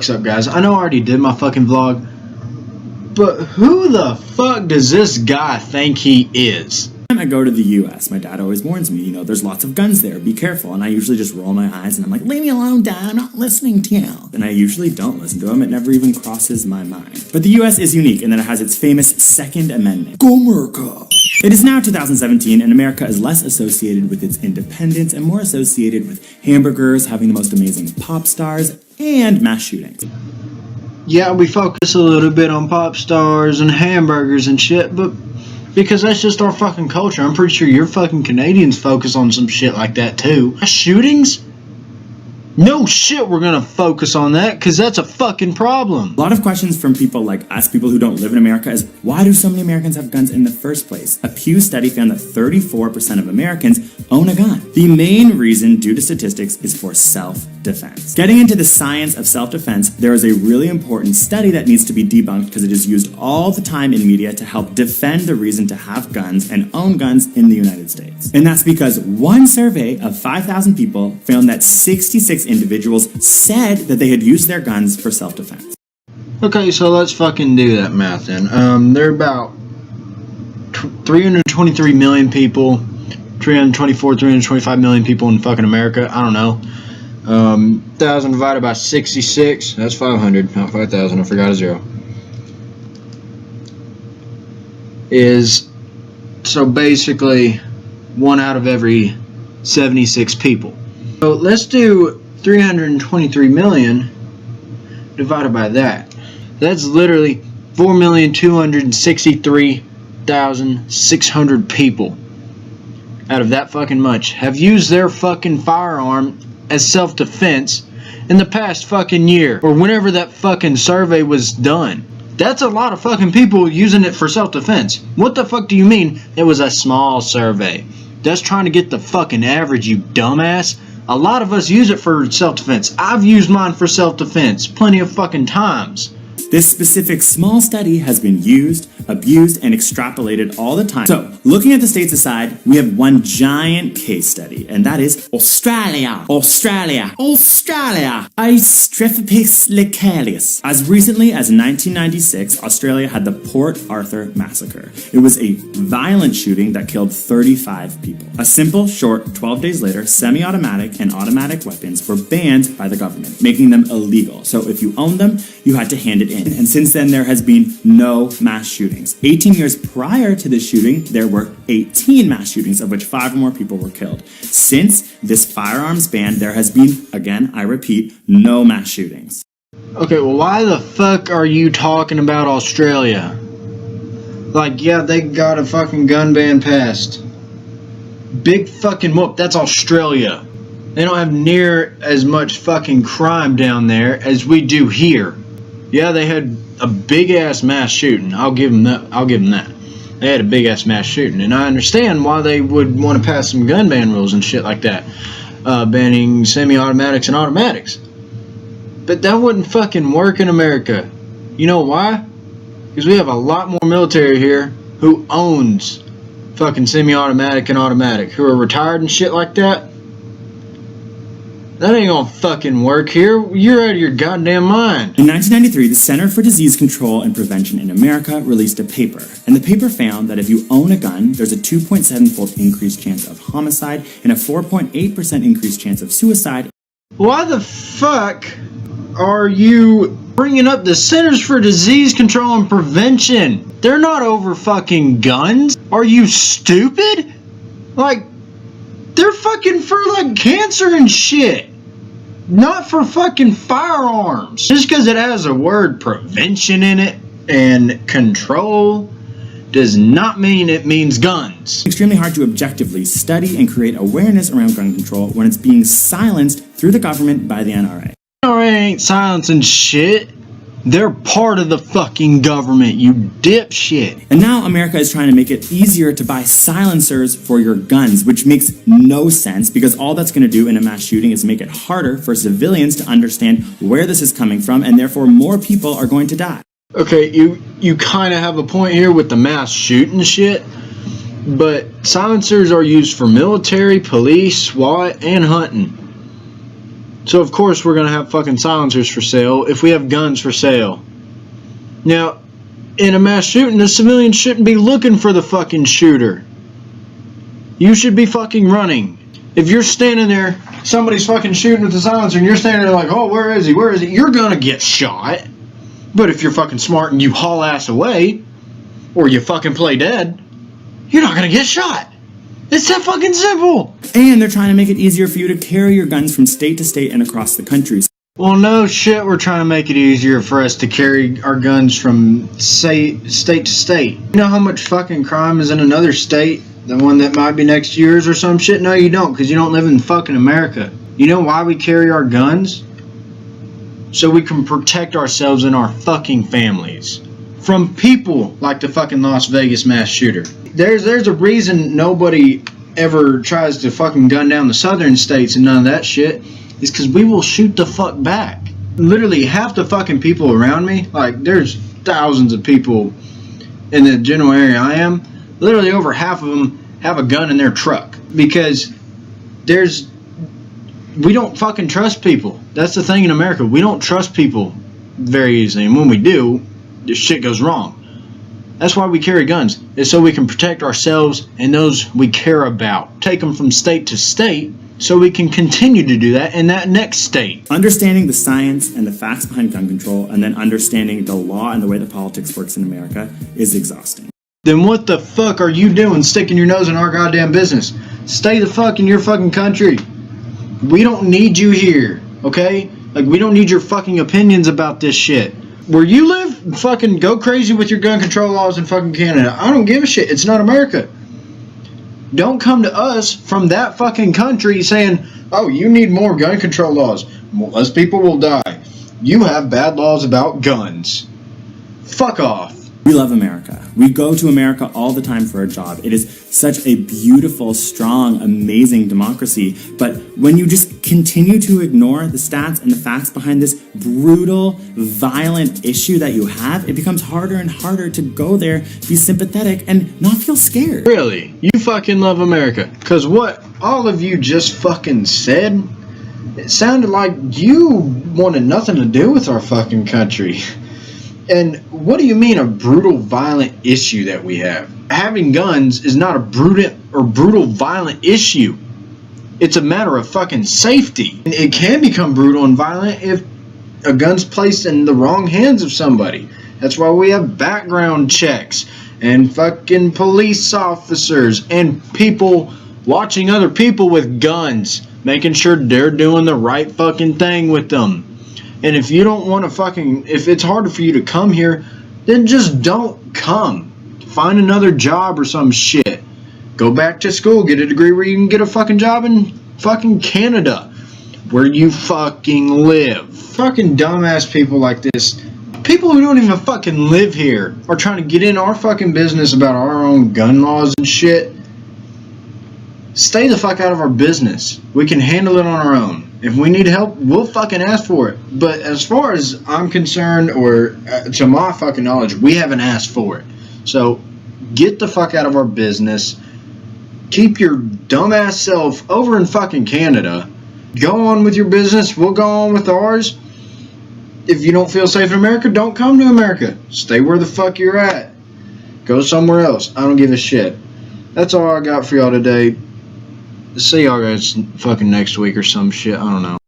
What's up, guys? I know I already did my fucking vlog, but who the fuck does this guy think he is? When I go to the US, my dad always warns me, there's lots of guns there, be careful. And I usually just roll my eyes and I'm like, leave me alone, Dad, I'm not listening to you. And I usually don't listen to him, it never even crosses my mind. But the US is unique in that it has its famous Second Amendment. Go America! It is now 2017 and America is less associated with its independence and more associated with hamburgers, having the most amazing pop stars, and mass shootings. Yeah, we focus a little bit on pop stars and hamburgers and shit, but because that's just our fucking culture. I'm pretty sure your fucking Canadians focus on some shit like that too. Shootings? No shit we're gonna focus on that, because that's a fucking problem. A lot of questions from people like us, people who don't live in America, is why do so many Americans have guns in the first place? A Pew study found that 34% of Americans own a gun. The main reason, due to statistics, is for self-defense. Getting into the science of self-defense, there is a really important study that needs to be debunked because it is used all the time in media to help defend the reason to have guns and own guns in the United States. And that's because one survey of 5,000 people found that 66 individuals said that they had used their guns for self-defense. Okay, so let's fucking do that math then. There are about 323 million people, 325 million people in fucking America. I don't know. 1,000 divided by 66, that's 500, not 5,000, I forgot a zero. So basically 1 out of every 76 people. So let's do 323 million divided by that. That's literally 4,263,600 people out of that fucking much have used their fucking firearm as self-defense in the past fucking year, or whenever that fucking survey was done. That's a lot of fucking people using it for self-defense. What the fuck do you mean it was a small survey? That's trying to get the fucking average, you dumbass. A lot of us use it for self-defense. I've used mine for self-defense plenty of fucking times. This specific small study has been used, abused, and extrapolated all the time. So, looking at the states aside, we have one giant case study, and that is Australia. Australia. Australia. Australopithecus lecalis. As recently as 1996, Australia had the Port Arthur massacre. It was a violent shooting that killed 35 people. A simple, short, 12 days later, semi-automatic and automatic weapons were banned by the government, making them illegal. So if you owned them, you had to hand it in. And since then, there has been no mass shootings. 18 years prior to this shooting, there were 18 mass shootings, of which 5 or more people were killed. Since this firearms ban, there has been, again, I repeat, no mass shootings. Okay, well, why the fuck are you talking about Australia? Like, yeah, they got a fucking gun ban passed. Big fucking whoop, that's Australia. They don't have near as much fucking crime down there as we do here. Yeah, they had a big-ass mass shooting. I'll give them that. They had a big-ass mass shooting. And I understand why they would want to pass some gun ban rules and shit like that. Banning semi-automatics and automatics. But that wouldn't fucking work in America. You know why? Because we have a lot more military here who owns fucking semi-automatic and automatic. Who are retired and shit like that. That ain't gonna fucking work here. You're out of your goddamn mind. In 1993, the Center for Disease Control and Prevention in America released a paper. And the paper found that if you own a gun, there's a 2.7-fold increased chance of homicide and a 4.8% increased chance of suicide. Why the fuck are you bringing up the Centers for Disease Control and Prevention? They're not over fucking guns. Are you stupid? Like, they're fucking for like cancer and shit. Not for fucking firearms. Just because it has a word prevention in it and control does not mean it means guns. It's extremely hard to objectively study and create awareness around gun control when it's being silenced through the government by the NRA. NRA ain't silencing shit. They're part of the fucking government, you dipshit. And now America is trying to make it easier to buy silencers for your guns, which makes no sense because all that's going to do in a mass shooting is make it harder for civilians to understand where this is coming from, and therefore more people are going to die. Okay, you kind of have a point here with the mass shooting shit, but silencers are used for military, police, SWAT, and hunting. So of course we're gonna have fucking silencers for sale if we have guns for sale. Now, in a mass shooting, the civilians shouldn't be looking for the fucking shooter. You should be fucking running. If you're standing there, somebody's fucking shooting with the silencer, and you're standing there like, oh, where is he? Where is he? You're gonna get shot. But if you're fucking smart and you haul ass away, or you fucking play dead, you're not gonna get shot. It's that fucking simple. And they're trying to make it easier for you to carry your guns from state to state and across the country. Well, no shit, we're trying to make it easier for us to carry our guns from state to state. You know how much fucking crime is in another state? The one that might be next to yours or some shit? No, you don't, because you don't live in fucking America. You know why we carry our guns? So we can protect ourselves and our fucking families from people like the fucking Las Vegas mass shooter. There's a reason nobody ever tries to fucking gun down the southern states and none of that shit. Is because we will shoot the fuck back. Literally half the fucking people around me, like there's thousands of people in the general area I am, literally over half of them have a gun in their truck. Because we don't fucking trust people. That's the thing in America. We don't trust people very easily. And when we do, this shit goes wrong. That's why we carry guns. Is so we can protect ourselves and those we care about. Take them from state to state so we can continue to do that in that next state. Understanding the science and the facts behind gun control and then understanding the law and the way that politics works in America is exhausting. Then what the fuck are you doing sticking your nose in our goddamn business? Stay the fuck in your fucking country. We don't need you here, okay? Like, we don't need your fucking opinions about this shit. Where you live, fucking go crazy with your gun control laws in fucking Canada. I don't give a shit. It's not America. Don't come to us from that fucking country saying, oh, you need more gun control laws. Less people will die. You have bad laws about guns. Fuck off. We love America. We go to America all the time for a job. It is such a beautiful, strong, amazing democracy. But when you just continue to ignore the stats and the facts behind this brutal, violent issue that you have, it becomes harder and harder to go there, be sympathetic, and not feel scared. Really? You fucking love America? Because what all of you just fucking said, it sounded like you wanted nothing to do with our fucking country. And what do you mean a brutal, violent issue that we have? Having guns is not a brutal, violent issue. It's a matter of fucking safety. It can become brutal and violent if a gun's placed in the wrong hands of somebody. That's why we have background checks and fucking police officers and people watching other people with guns, making sure they're doing the right fucking thing with them. And if you don't want to fucking, if it's harder for you to come here, then just don't come. Find another job or some shit. Go back to school, get a degree where you can get a fucking job in fucking Canada, where you fucking live. Fucking dumbass people like this, people who don't even fucking live here, are trying to get in our fucking business about our own gun laws and shit. Stay the fuck out of our business. We can handle it on our own. If we need help, we'll fucking ask for it. But as far as I'm concerned, or to my fucking knowledge, we haven't asked for it. So get the fuck out of our business. Keep your dumbass self over in fucking Canada. Go on with your business. We'll go on with ours. If you don't feel safe in America, don't come to America. Stay where the fuck you're at. Go somewhere else. I don't give a shit. That's all I got for y'all today. See y'all guys fucking next week or some shit. I don't know.